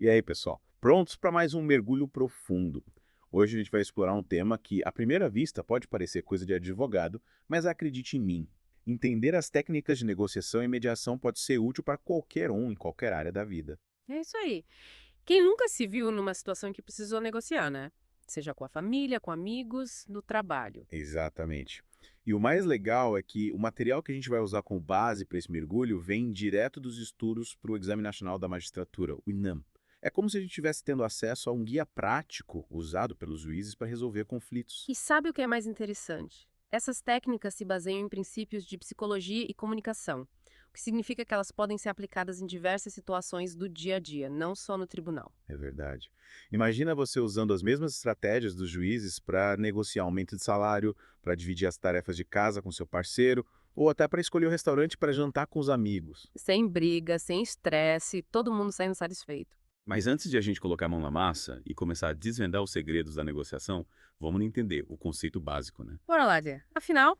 E aí, pessoal? Prontos para mais um mergulho profundo? Hoje a gente vai explorar um tema que, à primeira vista, pode parecer coisa de advogado, mas acredite em mim. Entender as técnicas de negociação e mediação pode ser útil para qualquer um em qualquer área da vida. É isso aí. Quem nunca se viu numa situação em que precisou negociar, né? Seja com a família, com amigos, no trabalho. Exatamente. E o mais legal é que o material que a gente vai usar como base para esse mergulho vem direto dos estudos para o Exame Nacional da Magistratura, o INAM. É como se a gente estivesse tendo acesso a um guia prático usado pelos juízes para resolver conflitos. E sabe o que é mais interessante? Essas técnicas se baseiam em princípios de psicologia e comunicação, o que significa que elas podem ser aplicadas em diversas situações do dia a dia, não só no tribunal. É verdade. Imagina você usando as mesmas estratégias dos juízes para negociar aumento de salário, para dividir as tarefas de casa com seu parceiro, ou até para escolher o restaurante para jantar com os amigos. Sem briga, sem estresse, todo mundo saindo satisfeito. Mas antes de a gente colocar a mão na massa e começar a desvendar os segredos da negociação, vamos entender o conceito básico, né? Bora lá, Jé. Afinal,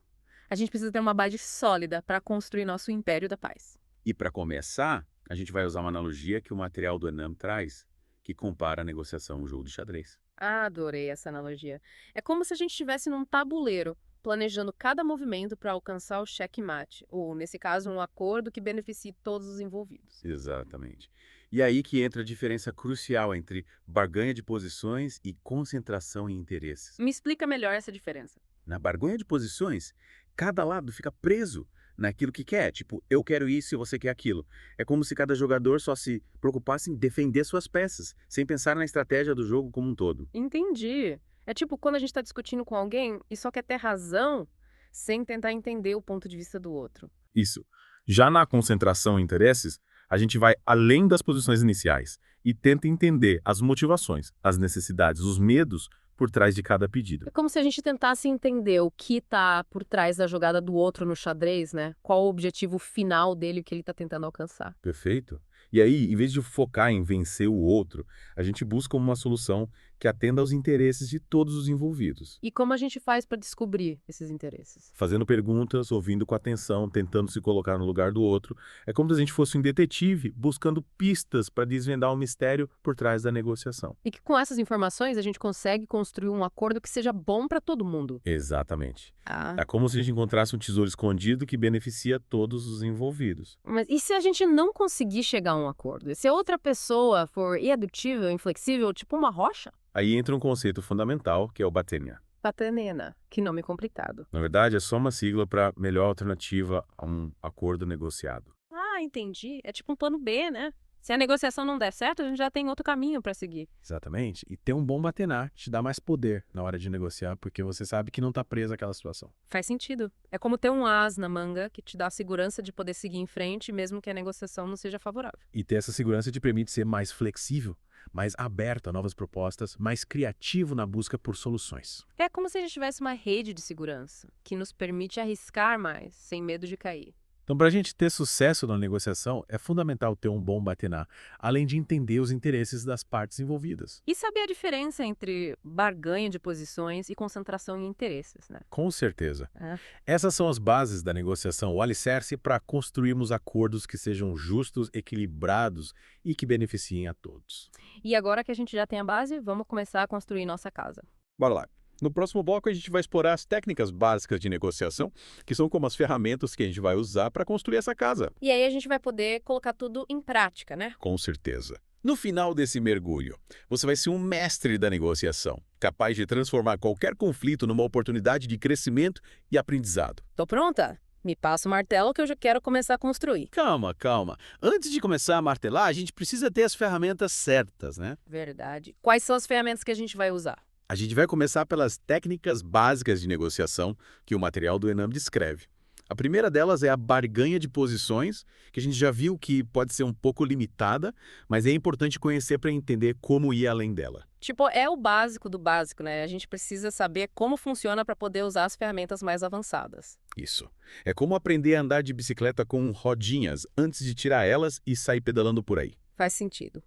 a gente precisa ter uma base sólida para construir nosso império da paz. E para começar, a gente vai usar uma analogia que o material do Enam traz, que compara a negociação a um jogo de xadrez. Ah, adorei essa analogia. É como se a gente estivesse num tabuleiro, planejando cada movimento para alcançar o checkmate, ou, nesse caso, um acordo que beneficie todos os envolvidos. Exatamente. E aí que entra a diferença crucial entre barganha de posições e concentração em interesses. Me explica melhor essa diferença. Na barganha de posições, cada lado fica preso naquilo que quer. Tipo, eu quero isso e você quer aquilo. É como se cada jogador só se preocupasse em defender suas peças, sem pensar na estratégia do jogo como um todo. Entendi. É tipo quando a gente está discutindo com alguém e só quer ter razão, sem tentar entender o ponto de vista do outro. Isso. Já na concentração em interesses, a gente vai além das posições iniciais e tenta entender as motivações, as necessidades, os medos por trás de cada pedido. É como se a gente tentasse entender o que está por trás da jogada do outro no xadrez, né? Qual o objetivo final dele, o que ele está tentando alcançar. Perfeito? E aí, em vez de focar em vencer o outro, a gente busca uma solução que atenda aos interesses de todos os envolvidos. E como a gente faz para descobrir esses interesses? Fazendo perguntas, ouvindo com atenção, tentando se colocar no lugar do outro. É como se a gente fosse um detetive buscando pistas para desvendar o mistério por trás da negociação. E que com essas informações a gente consegue construir um acordo que seja bom para todo mundo. Exatamente. Ah. É como se a gente encontrasse um tesouro escondido que beneficia todos os envolvidos. Mas e se a gente não conseguir chegar a um acordo? E se a outra pessoa for irredutível, inflexível, tipo uma rocha? Aí entra um conceito fundamental, que é o Batenia. Patanena. Que nome complicado. Na verdade, é só uma sigla para melhor alternativa a um acordo negociado. Ah, entendi. É tipo um plano B, né? Se a negociação não der certo, a gente já tem outro caminho para seguir. Exatamente. E ter um bom batenar te dá mais poder na hora de negociar, porque você sabe que não está preso àquela situação. Faz sentido. É como ter um as na manga que te dá a segurança de poder seguir em frente, mesmo que a negociação não seja favorável. E ter essa segurança te permite ser mais flexível, mais aberto a novas propostas, mais criativo na busca por soluções. É como se a gente tivesse uma rede de segurança que nos permite arriscar mais, sem medo de cair. Então, para a gente ter sucesso na negociação, é fundamental ter um bom batenar, além de entender os interesses das partes envolvidas. E saber a diferença entre barganha de posições e concentração em interesses, né? Com certeza. É. Essas são as bases da negociação, o alicerce para construirmos acordos que sejam justos, equilibrados e que beneficiem a todos. E agora que a gente já tem a base, vamos começar a construir nossa casa. Bora lá. No próximo bloco, a gente vai explorar as técnicas básicas de negociação, que são como as ferramentas que a gente vai usar para construir essa casa. E aí a gente vai poder colocar tudo em prática, né? Com certeza. No final desse mergulho, você vai ser um mestre da negociação, capaz de transformar qualquer conflito numa oportunidade de crescimento e aprendizado. Tô pronta? Me passa o martelo que eu já quero começar a construir. Calma, calma. Antes de começar a martelar, a gente precisa ter as ferramentas certas, né? Verdade. Quais são as ferramentas que a gente vai usar? A gente vai começar pelas técnicas básicas de negociação que o material do Enam descreve. A primeira delas é a barganha de posições, que a gente já viu que pode ser um pouco limitada, mas é importante conhecer para entender como ir além dela. Tipo, é o básico do básico, né? A gente precisa saber como funciona para poder usar as ferramentas mais avançadas. Isso. É como aprender a andar de bicicleta com rodinhas antes de tirar elas e sair pedalando por aí. Faz sentido.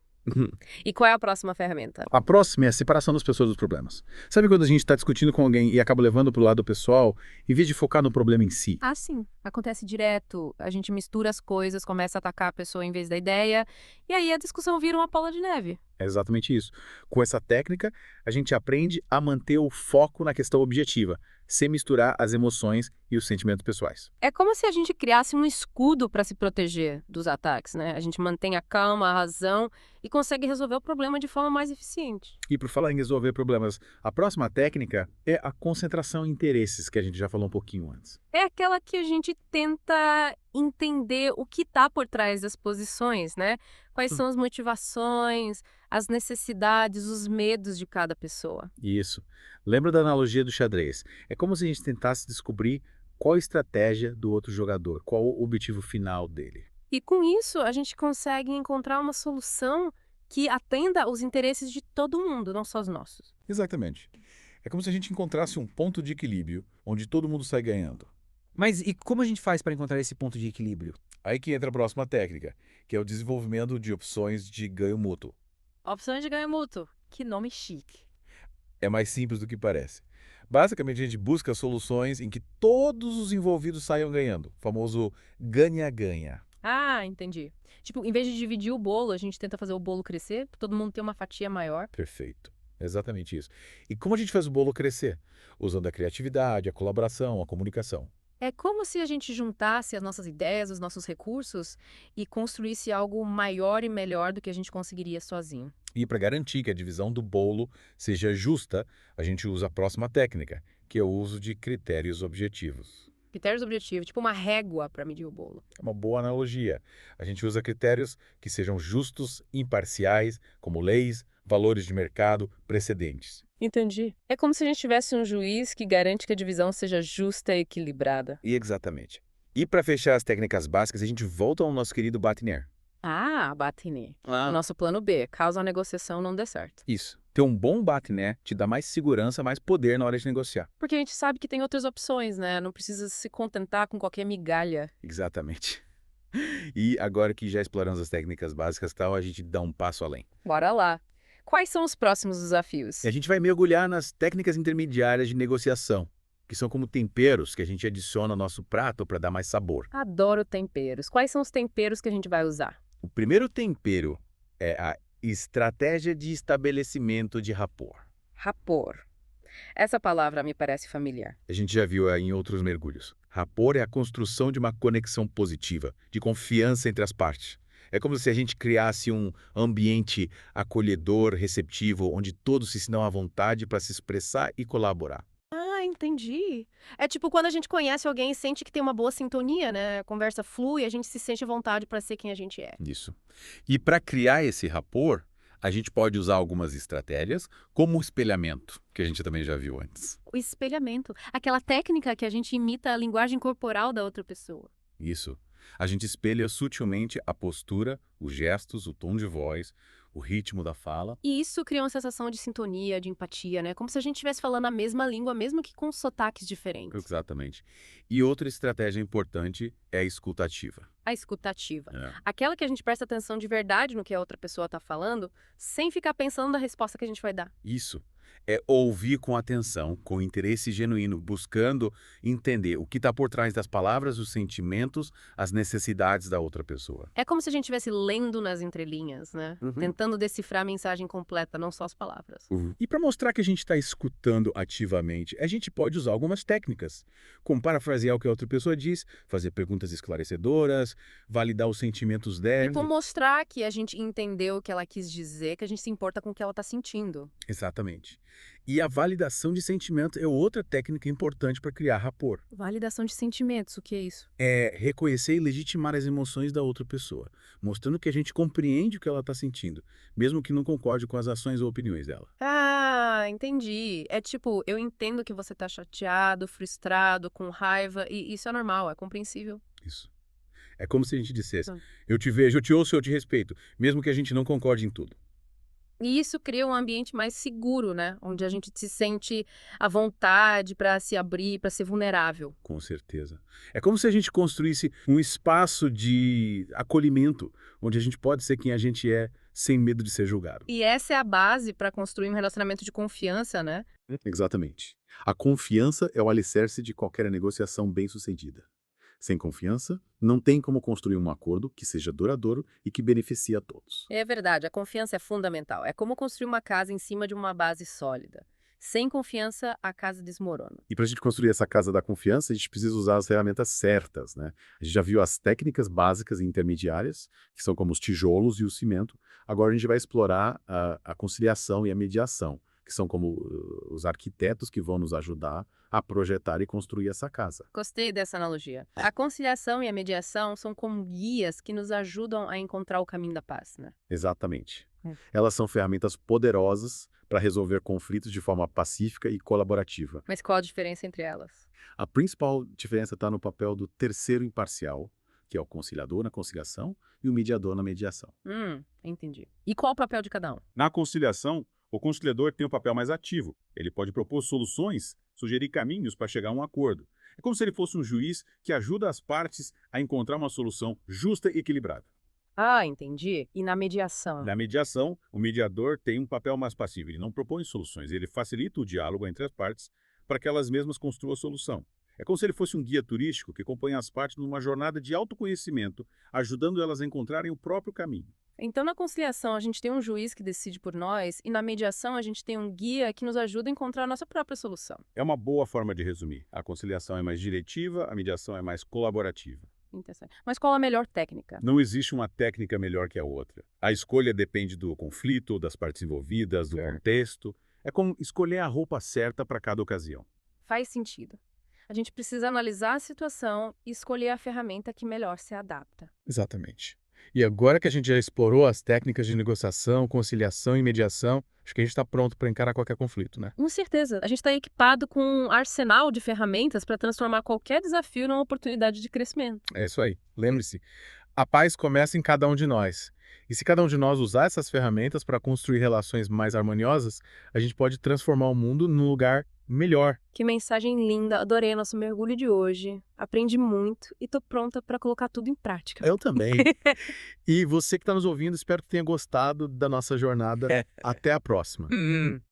E qual é a próxima ferramenta? A próxima é a separação das pessoas dos problemas. Sabe quando a gente está discutindo com alguém e acaba levando para o lado pessoal, em vez de focar no problema em si? Ah, sim. Acontece direto. A gente mistura as coisas, começa a atacar a pessoa em vez da ideia, e aí a discussão vira uma bola de neve. É exatamente isso. Com essa técnica, a gente aprende a manter o foco na questão objetiva, sem misturar as emoções e os sentimentos pessoais. É como se a gente criasse um escudo para se proteger dos ataques, né? A gente mantém a calma, a razão e consegue resolver o problema de forma mais eficiente. E por falar em resolver problemas, a próxima técnica é a concentração em interesses, que a gente já falou um pouquinho antes. É aquela que a gente tenta entender o que está por trás das posições, né? Quais são as motivações, as necessidades, os medos de cada pessoa. Isso. Lembra da analogia do xadrez? É como se a gente tentasse descobrir qual a estratégia do outro jogador, qual o objetivo final dele. E com isso, a gente consegue encontrar uma solução que atenda os interesses de todo mundo, não só os nossos. Exatamente. É como se a gente encontrasse um ponto de equilíbrio onde todo mundo sai ganhando. Mas e como a gente faz para encontrar esse ponto de equilíbrio? Aí que entra a próxima técnica, que é o desenvolvimento de opções de ganho mútuo. Opções de ganho mútuo. Que nome chique. É mais simples do que parece. Basicamente, a gente busca soluções em que todos os envolvidos saiam ganhando. O famoso ganha-ganha. Ah, entendi. Tipo, em vez de dividir o bolo, a gente tenta fazer o bolo crescer, pra todo mundo ter uma fatia maior. Perfeito. Exatamente isso. E como a gente faz o bolo crescer? Usando a criatividade, a colaboração, a comunicação. É como se a gente juntasse as nossas ideias, os nossos recursos e construísse algo maior e melhor do que a gente conseguiria sozinho. E para garantir que a divisão do bolo seja justa, a gente usa a próxima técnica, que é o uso de critérios objetivos. Critérios objetivos, tipo uma régua para medir o bolo. É uma boa analogia. A gente usa critérios que sejam justos, imparciais, como leis, valores de mercado, precedentes. Entendi. É como se a gente tivesse um juiz que garante que a divisão seja justa e equilibrada. E exatamente. E para fechar as técnicas básicas, a gente volta ao nosso querido Batiner. Ah, Batiner. O nosso plano B, caso a negociação não dê certo. Isso. Ter um bom Batiner te dá mais segurança, mais poder na hora de negociar. Porque a gente sabe que tem outras opções, né? Não precisa se contentar com qualquer migalha. Exatamente. E agora que já exploramos as técnicas básicas e tal, a gente dá um passo além. Bora lá. Quais são os próximos desafios? E a gente vai mergulhar nas técnicas intermediárias de negociação, que são como temperos que a gente adiciona ao nosso prato para dar mais sabor. Adoro temperos. Quais são os temperos que a gente vai usar? O primeiro tempero é a estratégia de estabelecimento de rapport. Rapport. Essa palavra me parece familiar. A gente já viu em outros mergulhos. Rapport é a construção de uma conexão positiva, de confiança entre as partes. É como se a gente criasse um ambiente acolhedor, receptivo, onde todos se sintam à vontade para se expressar e colaborar. Ah, entendi. É tipo quando a gente conhece alguém e sente que tem uma boa sintonia, né? A conversa flui, a gente se sente à vontade para ser quem a gente é. Isso. E para criar esse rapport, a gente pode usar algumas estratégias, como o espelhamento, que a gente também já viu antes. O espelhamento, aquela técnica que a gente imita a linguagem corporal da outra pessoa. Isso. A gente espelha sutilmente a postura, os gestos, o tom de voz, o ritmo da fala. E isso cria uma sensação de sintonia, de empatia, né? Como se a gente estivesse falando a mesma língua, mesmo que com sotaques diferentes. Exatamente. E outra estratégia importante é a escutativa. A escutativa. É. Aquela que a gente presta atenção de verdade no que a outra pessoa está falando, sem ficar pensando na resposta que a gente vai dar. Isso. É ouvir com atenção, com interesse genuíno, buscando entender o que está por trás das palavras, os sentimentos, as necessidades da outra pessoa. É como se a gente estivesse lendo nas entrelinhas, né? Tentando decifrar a mensagem completa, não só as palavras. E para mostrar que a gente está escutando ativamente, a gente pode usar algumas técnicas, como parafrasear o que a outra pessoa diz, fazer perguntas esclarecedoras, validar os sentimentos dela. Tipo, mostrar que a gente entendeu o que ela quis dizer, que a gente se importa com o que ela está sentindo. Exatamente. E a validação de sentimento é outra técnica importante para criar rapport. Validação de sentimentos, o que é isso? É reconhecer e legitimar as emoções da outra pessoa, mostrando que a gente compreende o que ela está sentindo, mesmo que não concorde com as ações ou opiniões dela. Ah, entendi. É tipo, eu entendo que você tá chateado, frustrado, com raiva, e isso é normal, é compreensível. Isso. É como se a gente dissesse, Tá. eu te vejo, eu te ouço, eu te respeito, mesmo que a gente não concorde em tudo. E isso cria um ambiente mais seguro, né? Onde a gente se sente à vontade para se abrir, para ser vulnerável. Com certeza. É como se a gente construísse um espaço de acolhimento, onde a gente pode ser quem a gente é, sem medo de ser julgado. E essa é a base para construir um relacionamento de confiança, né? Exatamente. A confiança é o alicerce de qualquer negociação bem-sucedida. Sem confiança, não tem como construir um acordo que seja duradouro e que beneficie a todos. É verdade, a confiança é fundamental. É como construir uma casa em cima de uma base sólida. Sem confiança, a casa desmorona. E para a gente construir essa casa da confiança, a gente precisa usar as ferramentas certas, né? A gente já viu as técnicas básicas e intermediárias, que são como os tijolos e o cimento. Agora a gente vai explorar a conciliação e a mediação, que são como os arquitetos que vão nos ajudar a projetar e construir essa casa. Gostei dessa analogia. A conciliação e a mediação são como guias que nos ajudam a encontrar o caminho da paz, né? Exatamente. Elas são ferramentas poderosas para resolver conflitos de forma pacífica e colaborativa. Mas qual a diferença entre elas? A principal diferença está no papel do terceiro imparcial, que é o conciliador na conciliação e o mediador na mediação. Entendi. E qual o papel de cada um? Na conciliação, o conciliador tem um papel mais ativo. Ele pode propor soluções, sugerir caminhos para chegar a um acordo. É como se ele fosse um juiz que ajuda as partes a encontrar uma solução justa e equilibrada. Ah, entendi. E na mediação? Na mediação, o mediador tem um papel mais passivo. Ele não propõe soluções, ele facilita o diálogo entre as partes para que elas mesmas construam a solução. É como se ele fosse um guia turístico que acompanha as partes numa jornada de autoconhecimento, ajudando elas a encontrarem o próprio caminho. Então, na conciliação, a gente tem um juiz que decide por nós, e na mediação, a gente tem um guia que nos ajuda a encontrar a nossa própria solução. É uma boa forma de resumir. A conciliação é mais diretiva, a mediação é mais colaborativa. Interessante. Mas qual a melhor técnica? Não existe uma técnica melhor que a outra. A escolha depende do conflito, das partes envolvidas, do contexto. É como escolher a roupa certa para cada ocasião. Faz sentido. A gente precisa analisar a situação e escolher a ferramenta que melhor se adapta. Exatamente. E agora que a gente já explorou as técnicas de negociação, conciliação e mediação, acho que a gente está pronto para encarar qualquer conflito, né? Com certeza. A gente está equipado com um arsenal de ferramentas para transformar qualquer desafio numa oportunidade de crescimento. É isso aí. Lembre-se, a paz começa em cada um de nós. E se cada um de nós usar essas ferramentas para construir relações mais harmoniosas, a gente pode transformar o mundo num lugar melhor. Que mensagem linda. Adorei nosso mergulho de hoje. Aprendi muito e tô pronta para colocar tudo em prática. Eu também. E você que está nos ouvindo, espero que tenha gostado da nossa jornada. Até a próxima.